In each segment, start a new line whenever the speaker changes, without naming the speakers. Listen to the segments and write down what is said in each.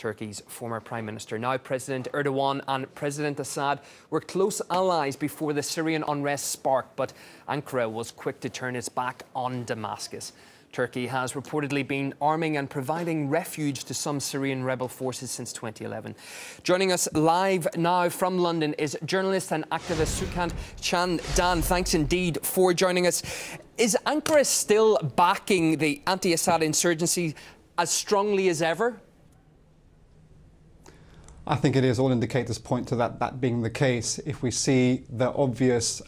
Turkey's former Prime Minister. Now President Erdogan and President Assad were close allies before the Syrian unrest sparked, but Ankara was quick to turn its back on Damascus. Turkey has reportedly been arming and providing refuge to some Syrian rebel forces since 2011. Joining us live now from London is journalist and activist Sukant Chandan. Thanks indeed for joining us. Is Ankara still backing the anti-Assad insurgency as strongly as ever?
I think it is. All indicators point to that being the case. If we see the obvious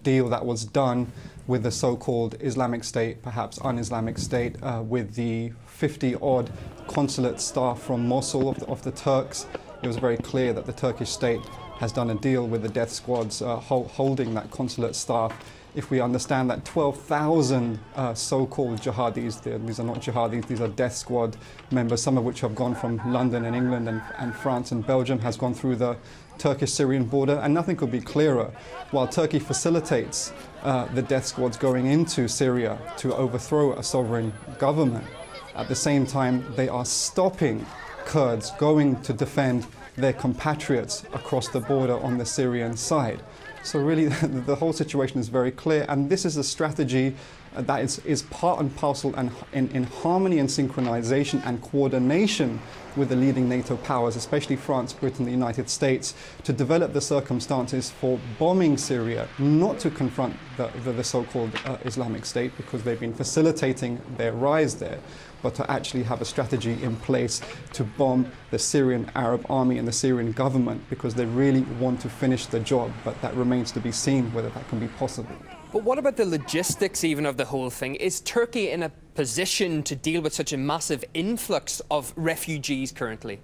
deal that was done with the so-called Islamic State, perhaps un-Islamic State, with the 50-odd consulate staff from Mosul of the Turks, it was very clear that the Turkish state has done a deal with the death squads holding that consulate staff. If we understand that 12,000 so-called jihadis, these are not jihadis, these are death squad members, some of which have gone from London and England and France and Belgium, has gone through the Turkish-Syrian border, and nothing could be clearer. While Turkey facilitates the death squads going into Syria to overthrow a sovereign government, at the same time they are stopping Kurds going to defend their compatriots across the border on the Syrian side. So really the whole situation is very clear, and this is a strategy that is part and parcel and in harmony and synchronization and coordination with the leading NATO powers, especially France, Britain, the United States, to develop the circumstances for bombing Syria, not to confront the so-called Islamic State, because they've been facilitating their rise there, but to actually have a strategy in place to bomb the Syrian Arab army and the Syrian government, because they really want to finish the job, but that remains to be seen whether that can be possible.
But what about the logistics even of the whole thing? Is Turkey in a position to deal with such a massive influx of refugees currently?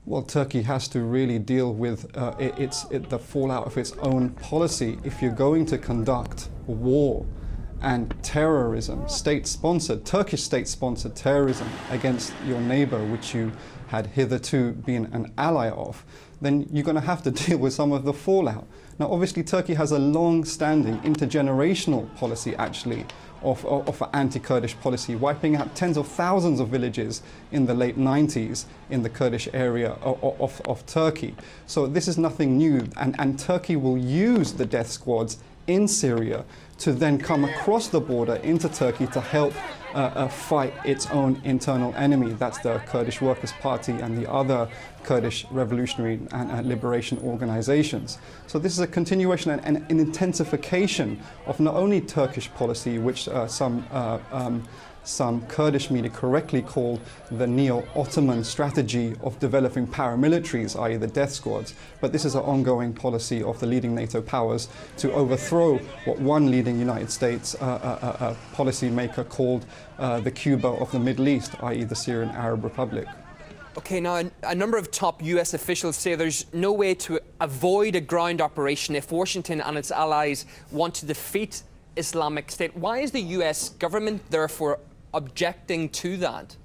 Well, Turkey has to really deal with the fallout of its own policy. If you're going to conduct war and terrorism, state-sponsored, Turkish state-sponsored terrorism against your neighbor, which you had hitherto been an ally of, then you're going to have to deal with some of the fallout. Now, obviously, Turkey has a long-standing intergenerational policy, actually, of anti-Kurdish policy, wiping out tens of thousands of villages in the late 90s in the Kurdish area of Turkey. So this is nothing new, and Turkey will use the death squads in Syria to then come across the border into Turkey to help fight its own internal enemy. That's the Kurdish Workers' Party and the other Kurdish revolutionary and liberation organizations. So this is a continuation and an intensification of not only Turkish policy, which some Kurdish media correctly call the neo-Ottoman strategy of developing paramilitaries, i.e. the death squads, but this is an ongoing policy of the leading NATO powers to overthrow what one leading United States policymaker called the Cuba of the Middle East, i.e. the Syrian Arab Republic.
Okay, now a number of top US officials say there's no way to avoid a ground operation if Washington and its allies want to defeat Islamic State. Why is the US government therefore objecting to that?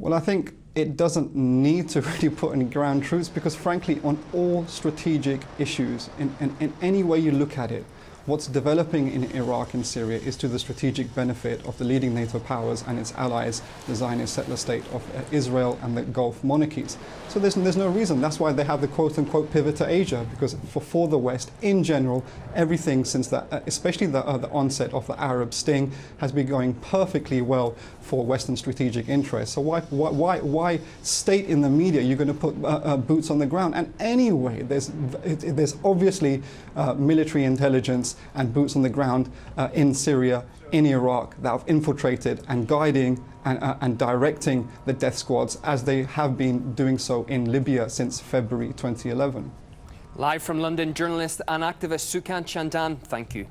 Well, I think it doesn't need to really put in ground troops, because frankly, on all strategic issues, in any way you look at it, what's developing in Iraq and Syria is to the strategic benefit of the leading NATO powers and its allies, the Zionist settler state of Israel and the Gulf monarchies. So there's no reason. That's why they have the quote-unquote pivot to Asia, because for the West, in general, everything since especially the onset of the Arab Sting, has been going perfectly well for Western strategic interests. So why state in the media you're going to put boots on the ground? And anyway, there's obviously military intelligence and boots on the ground in Syria, in Iraq, that have infiltrated and guiding and directing the death squads, as they have been doing so in Libya since February 2011.
Live from London, journalist and activist Sukant Chandan, thank you.